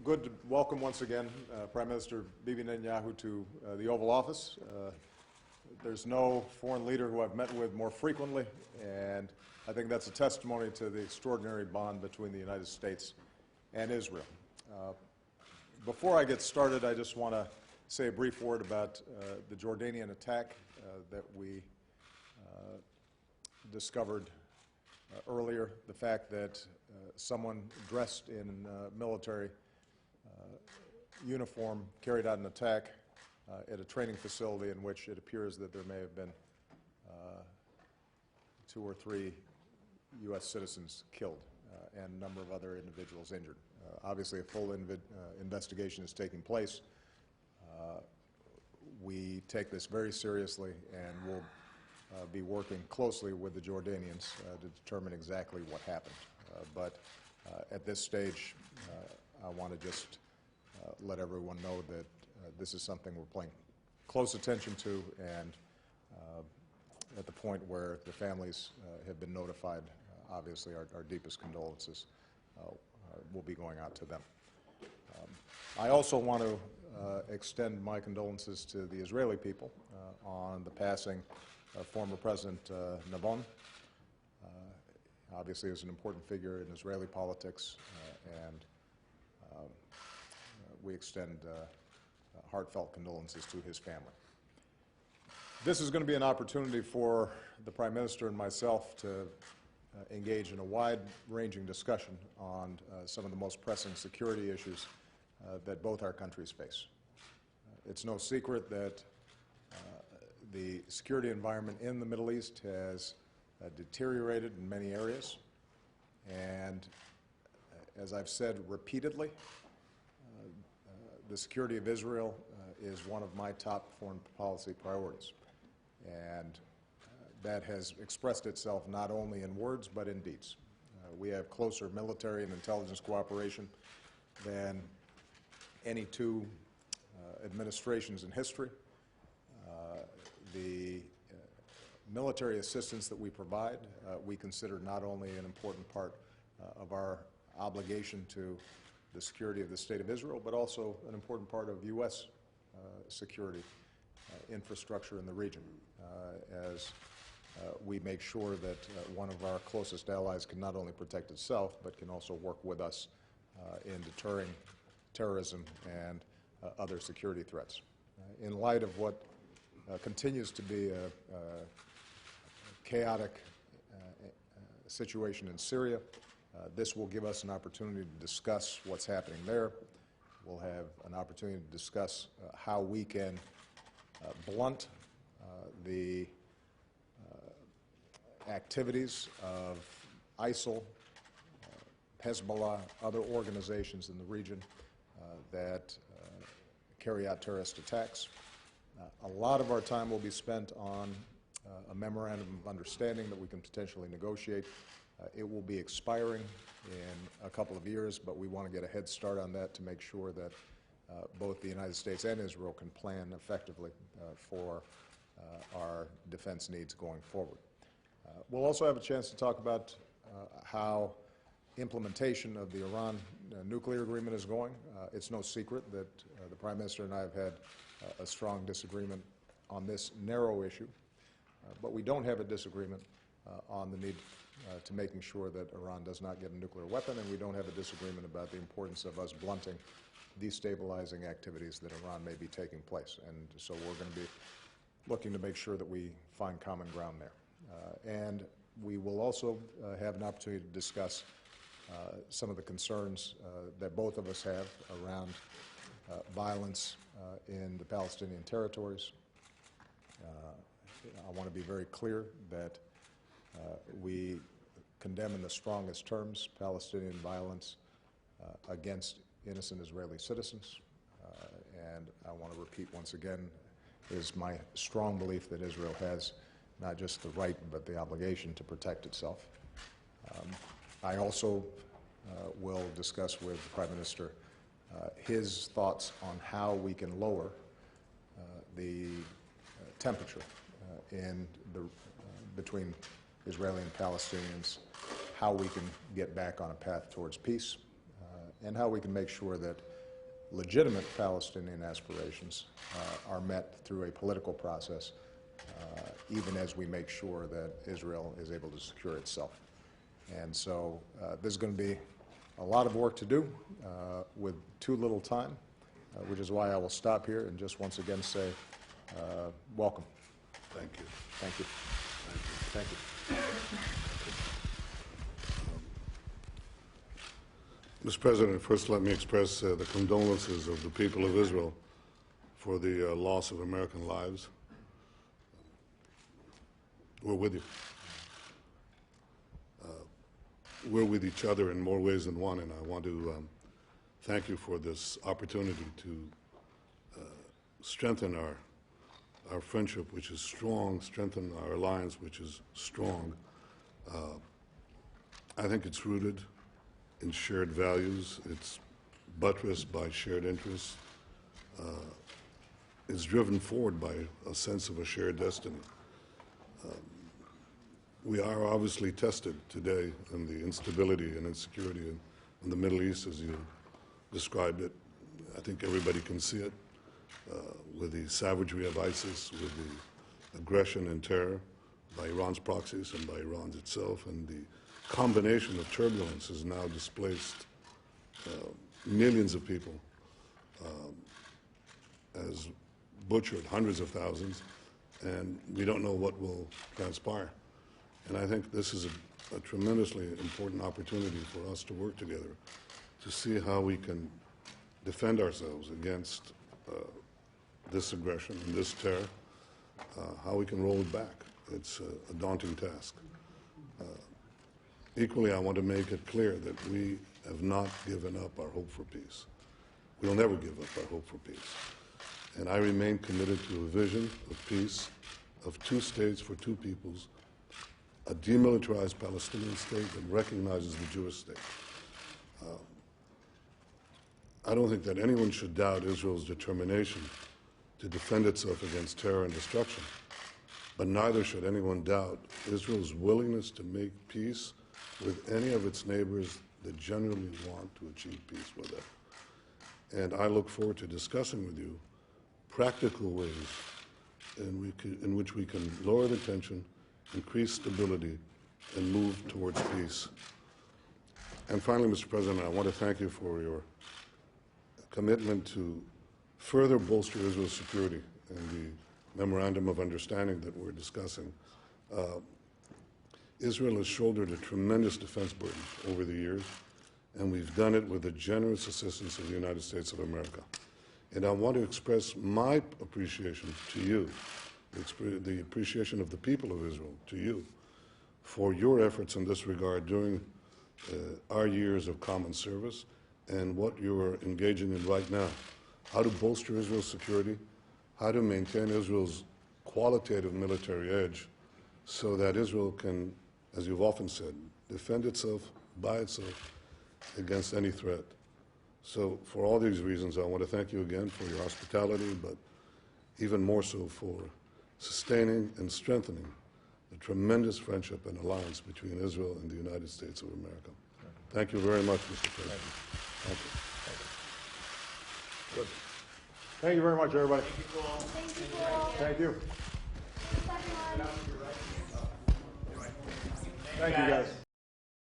Good to welcome once again Prime Minister Bibi Netanyahu to the Oval Office. There's no foreign leader who I've met with more frequently, and I think that's a testimony to the extraordinary bond between the United States and Israel. Before I get started, I just want to say a brief word about the Jordanian attack that we discovered earlier, the fact that someone dressed in military uniform carried out an attack at a training facility in which it appears that there may have been 2 or 3 U.S. citizens killed and a number of other individuals injured. Obviously, a full investigation is taking place. We take this very seriously, and we'll be working closely with the Jordanians to determine exactly what happened. But at this stage, I want to just let everyone know that this is something we're paying close attention to, and at the point where the families have been notified, obviously our deepest condolences will be going out to them. I also want to extend my condolences to the Israeli people on the passing of former President Navon. Obviously, is an important figure in Israeli politics, and we extend heartfelt condolences to his family. This is going to be an opportunity for the Prime Minister and myself to engage in a wide-ranging discussion on some of the most pressing security issues that both our countries face. It's no secret that the security environment in the Middle East has deteriorated in many areas, and as I've said repeatedly, the security of Israel is one of my top foreign policy priorities, and that has expressed itself not only in words but in deeds. We have closer military and intelligence cooperation than any 2 administrations in history. The military assistance that we provide, we consider not only an important part of our obligation to the security of the State of Israel, but also an important part of U.S. Security infrastructure in the region, as we make sure that one of our closest allies can not only protect itself, but can also work with us in deterring terrorism and other security threats. In light of what continues to be a chaotic situation in Syria, this will give us an opportunity to discuss what's happening there. We'll have an opportunity to discuss how we can blunt the activities of ISIL, Hezbollah, other organizations in the region that carry out terrorist attacks. A lot of our time will be spent on a memorandum of understanding that we can potentially negotiate. It will be expiring in a couple of years, but we want to get a head start on that to make sure that both the United States and Israel can plan effectively for our defense needs going forward. We'll also have a chance to talk about how implementation of the Iran nuclear agreement is going. It's no secret that the Prime Minister and I have had a strong disagreement on this narrow issue, but we don't have a disagreement on the need to making sure that Iran does not get a nuclear weapon, and we don't have a disagreement about the importance of us blunting destabilizing activities that Iran may be taking place. And so we're going to be looking to make sure that we find common ground there. And we will also have an opportunity to discuss some of the concerns that both of us have around violence in the Palestinian territories. I want to be very clear that we condemn in the strongest terms Palestinian violence against innocent Israeli citizens. And I want to repeat once again, it is my strong belief that Israel has not just the right but the obligation to protect itself. I also will discuss with the Prime Minister his thoughts on how we can lower the temperature between Israeli and Palestinians, how we can get back on a path towards peace, and how we can make sure that legitimate Palestinian aspirations are met through a political process, even as we make sure that Israel is able to secure itself. And so there's going to be a lot of work to do with too little time, which is why I will stop here and just once again say welcome. Thank you. Thank you. Thank you. Thank you. Mr. President, first let me express the condolences of the people of Israel for the loss of American lives. We're with you. We're with each other in more ways than one, and I want to thank you for this opportunity to strengthen our friendship, which is strong, strengthen our alliance, which is strong. I think it's rooted in shared values. It's buttressed by shared interests. It's driven forward by a sense of a shared destiny. We are obviously tested today in the instability and insecurity in the Middle East, as you described it. I think everybody can see it, with the savagery of ISIS, with the aggression and terror by Iran's proxies and by Iran itself, and the combination of turbulence has now displaced millions of people, has butchered hundreds of thousands, and we don't know what will transpire. And I think this is a tremendously important opportunity for us to work together to see how we can defend ourselves against this aggression and this terror, how we can roll it back. It's a daunting task. Equally, I want to make it clear that we have not given up our hope for peace. We'll never give up our hope for peace. And I remain committed to a vision of peace, of two states for two peoples, a demilitarized Palestinian state that recognizes the Jewish state. I don't think that anyone should doubt Israel's determination to defend itself against terror and destruction, but neither should anyone doubt Israel's willingness to make peace with any of its neighbors that genuinely want to achieve peace with it. And I look forward to discussing with you practical ways in which we can lower the tension, increase stability, and move towards peace. And finally, Mr. President, I want to thank you for your commitment to further bolster Israel's security in the memorandum of understanding that we're discussing. Israel has shouldered a tremendous defense burden over the years, and we've done it with the generous assistance of the United States of America. And I want to express my appreciation to you, the appreciation of the people of Israel to you, for your efforts in this regard during our years of common service and what you're engaging in right now. How to bolster Israel's security, how to maintain Israel's qualitative military edge so that Israel can, as you've often said, defend itself by itself against any threat. So for all these reasons, I want to thank you again for your hospitality, but even more so for sustaining and strengthening the tremendous friendship and alliance between Israel and the United States of America. Thank you very much, Mr. President. Thank you. Good. Thank you very much, everybody. Thank you. Thank you. Thank you, guys.